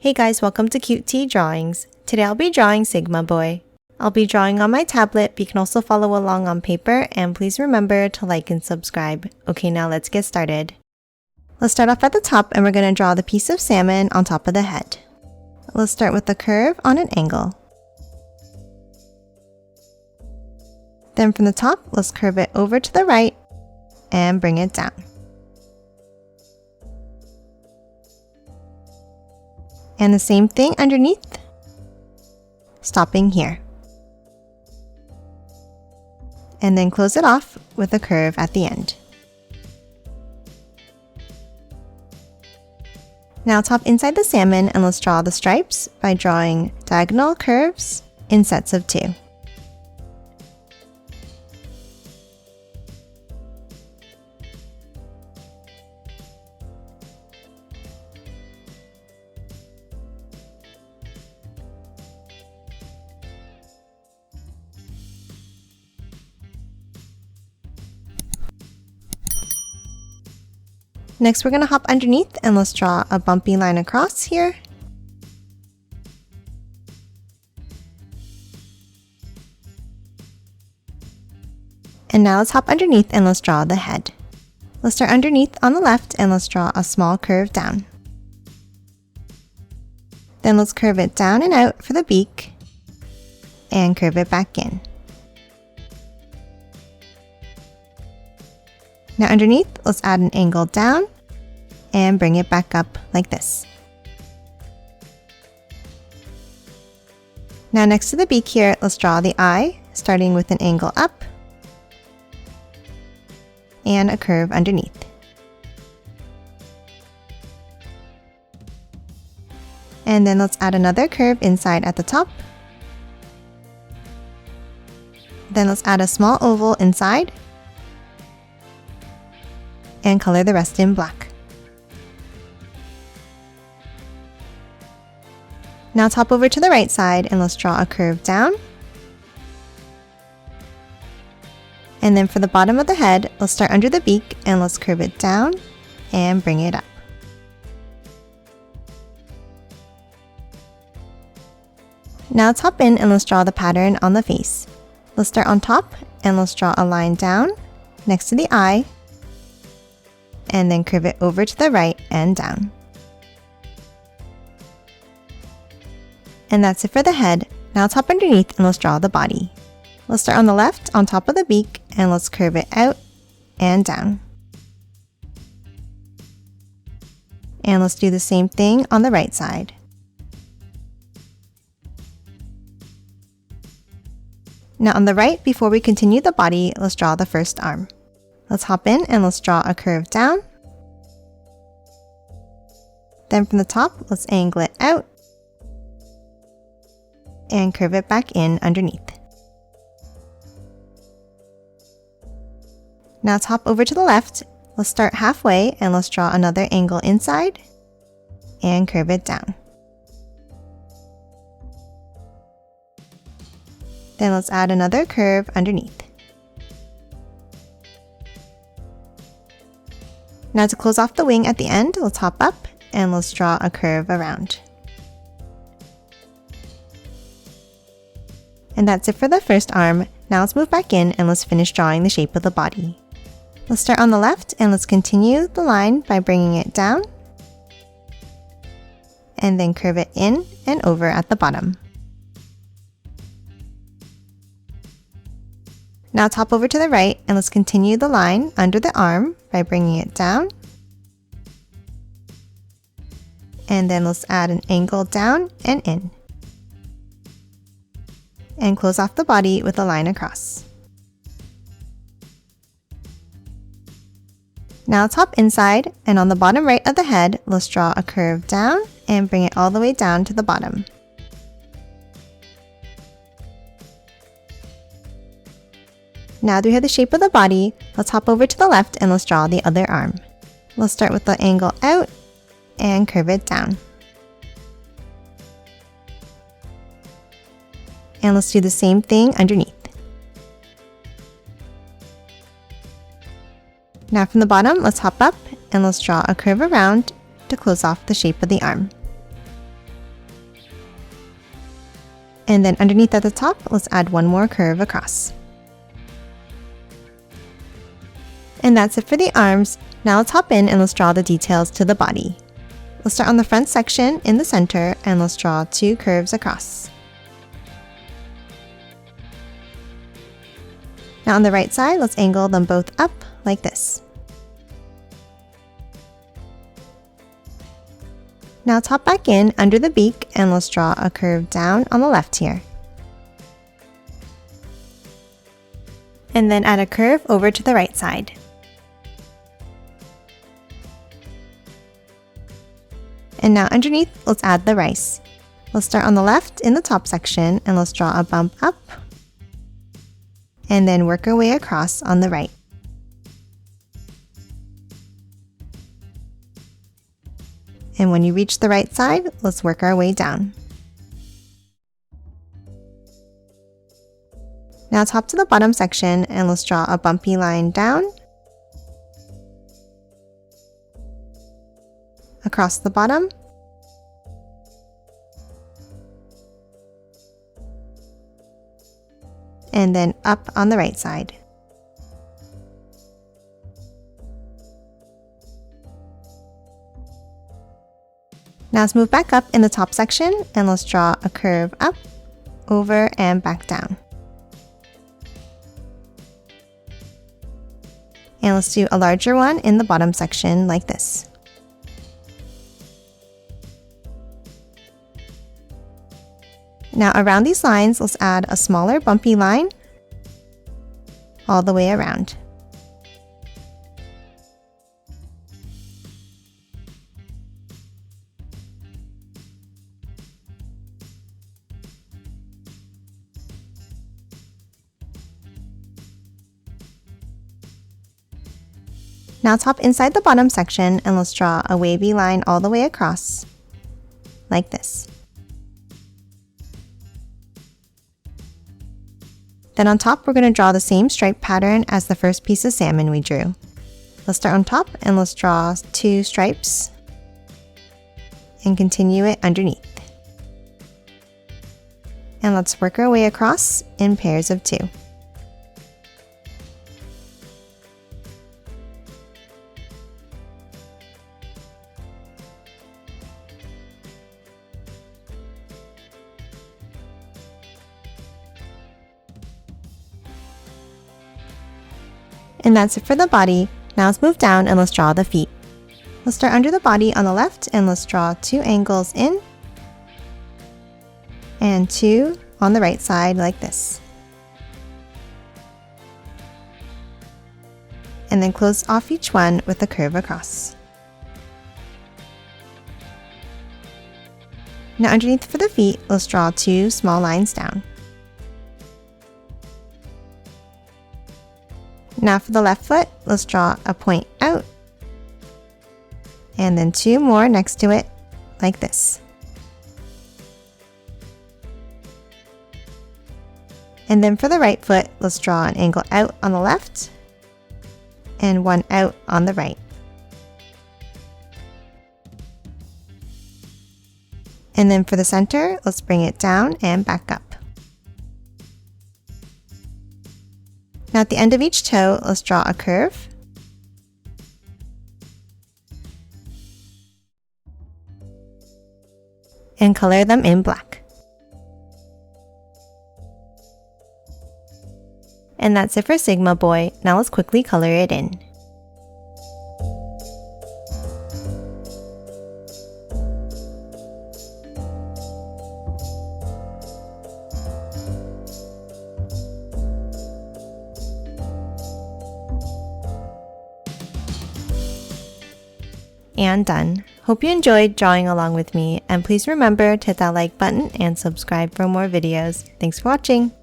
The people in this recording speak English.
Hey guys, welcome to Cute Tea Drawings. Today I'll be drawing Sigma Boy. I'll be drawing on my tablet, but you can also follow along on paper, and please remember to like and subscribe. Okay, now let's get started. Let's start off at the top, and we're going to draw the piece of salmon on top of the head. Let's start with the curve on an angle. Then from the top, let's curve it over to the right and bring it down. And the same thing underneath, stopping here. And then close it off with a curve at the end. Now top inside the salmon, and let's draw the stripes by drawing diagonal curves in sets of 2. Next, we're going to hop underneath, and let's draw a bumpy line across here. And now let's hop underneath, and let's draw the head. Let's start underneath on the left, and let's draw a small curve down. Then let's curve it down and out for the beak, and curve it back in. Now underneath, let's add an angle down and bring it back up like this. Now next to the beak here, let's draw the eye, starting with an angle up and a curve underneath. And then let's add another curve inside at the top. Then let's add a small oval inside and color the rest in black. Now top over to the right side, and let's draw a curve down. And then for the bottom of the head, let's start under the beak, and let's curve it down and bring it up. Now let's hop in, and let's draw the pattern on the face. Let's start on top, and let's draw a line down next to the eye, and then curve it over to the right and down. And that's it for the head. Now let's hop underneath, and let's draw the body. Let's start on the left on top of the beak, and let's curve it out and down. And let's do the same thing on the right side. Now on the right, before we continue the body, let's draw the first arm. Let's hop in, and let's draw a curve down. Then from the top, let's angle it out and curve it back in underneath. Now let's hop over to the left. Let's start halfway, and let's draw another angle inside and curve it down. Then let's add another curve underneath. Now to close off the wing at the end, let's hop up, and let's draw a curve around. And that's it for the first arm. Now let's move back in, and let's finish drawing the shape of the body. Let's start on the left, and let's continue the line by bringing it down, and then curve it in and over at the bottom. Now top over to the right, and let's continue the line under the arm by bringing it down. And then let's add an angle down and in. And close off the body with a line across. Now let's hop inside, and on the bottom right of the head, let's draw a curve down and bring it all the way down to the bottom. Now that we have the shape of the body, let's hop over to the left, and let's draw the other arm. Let's start with the angle out and curve it down. And let's do the same thing underneath. Now from the bottom, let's hop up, and let's draw a curve around to close off the shape of the arm. And then underneath at the top, let's add one more curve across. And that's it for the arms. Now let's hop in and let's draw the details to the body. Let's start on the front section in the center and let's draw 2 curves across. Now on the right side, let's angle them both up like this. Now let's hop back in under the beak and let's draw a curve down on the left here. And then add a curve over to the right side. And now underneath, let's add the rice. Let's start on the left in the top section and let's draw a bump up. And then work our way across on the right. And when you reach the right side, let's work our way down. Now let's hop to the bottom section and let's draw a bumpy line down, across the bottom, and then up on the right side. Now let's move back up in the top section and let's draw a curve up, over, and back down. And let's do a larger one in the bottom section like this. Now around these lines, let's add a smaller bumpy line all the way around. Now let's hop inside the bottom section and let's draw a wavy line all the way across, like this. Then on top, we're going to draw the same stripe pattern as the first piece of salmon we drew. Let's start on top and let's draw 2 stripes and continue it underneath. And let's work our way across in pairs of 2. And that's it for the body. Now let's move down and let's draw the feet. Let's start under the body on the left and let's draw 2 angles in and 2 on the right side like this. And then close off each one with a curve across. Now underneath for the feet, let's draw 2 small lines down. Now for the left foot, let's draw a point out and then 2 more next to it like this. And then for the right foot, let's draw an angle out on the left and 1 out on the right. And then for the center, let's bring it down and back up. Now at the end of each toe, let's draw a curve. And color them in black. And that's it for Sigma Boy. Now let's quickly color it in. And done. Hope you enjoyed drawing along with me, and please remember to hit that like button and subscribe for more videos. Thanks for watching!